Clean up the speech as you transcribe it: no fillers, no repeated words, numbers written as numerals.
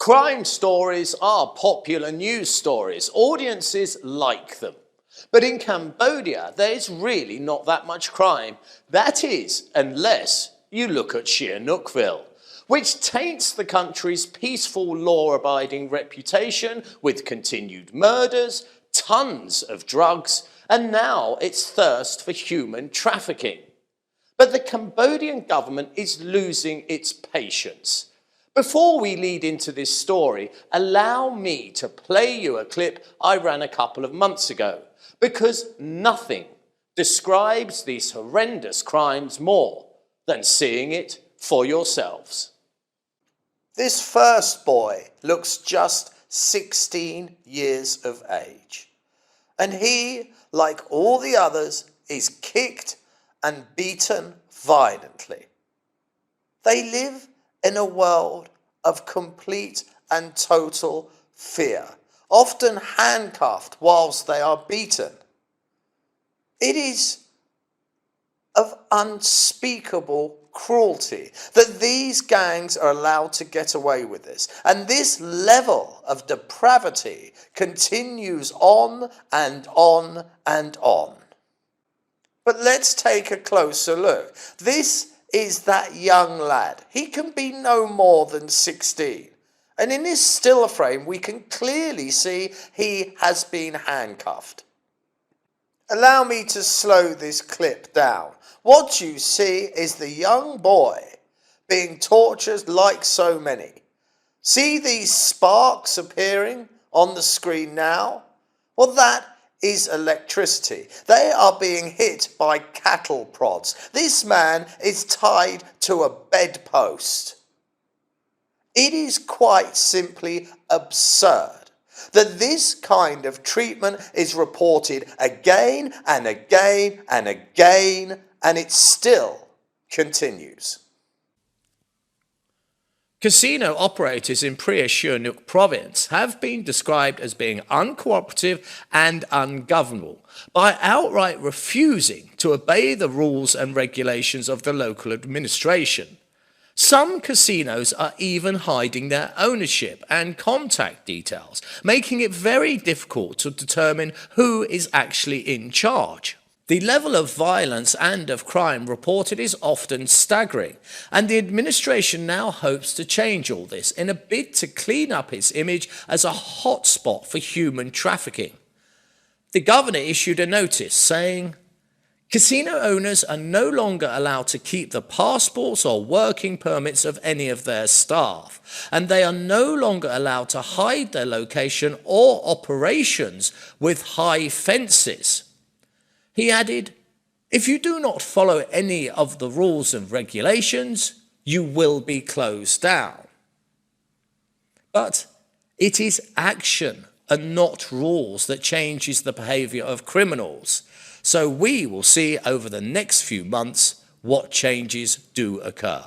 Crime stories are popular news stories. Audiences like them. But in Cambodia, there's really not that much crime. That is, unless you look at Sihanoukville, which taints the country's peaceful, law-abiding reputation with continued murders, tons of drugs, and now its thirst for human trafficking. But the Cambodian government is losing its patience. Before we lead into this story, allow me to play you a clip I ran a couple of months ago, because nothing describes these horrendous crimes more than seeing it for yourselves. This first boy looks just 16 years of age, and he, like all the others, is kicked and beaten violently. They live in a world of complete and total fear, often handcuffed whilst they are beaten. It is of unspeakable cruelty that these gangs are allowed to get away with this, and this level of depravity continues on and on and on. But let's take a closer look. This is that young lad. He can be no more than 16. And in this still frame, we can clearly see he has been handcuffed. Allow me to slow this clip down. What you see is the young boy being tortured like so many. See these sparks appearing on the screen now? Well, that is electricity. They are being hit by cattle prods. This man is tied to a bedpost. It is quite simply absurd that this kind of treatment is reported again and again and again, and it still continues. Casino operators in Pria Sihanouk province have been described as being uncooperative and ungovernable by outright refusing to obey the rules and regulations of the local administration. Some casinos are even hiding their ownership and contact details, making it very difficult to determine who is actually in charge. The level of violence and of crime reported is often staggering, and the administration now hopes to change all this in a bid to clean up its image as a hotspot for human trafficking. The governor issued a notice saying, "Casino owners are no longer allowed to keep the passports or working permits of any of their staff, and they are no longer allowed to hide their location or operations with high fences." He added, "If you do not follow any of the rules and regulations, you will be closed down." But it is action and not rules that changes the behaviour of criminals. So we will see over the next few months what changes do occur.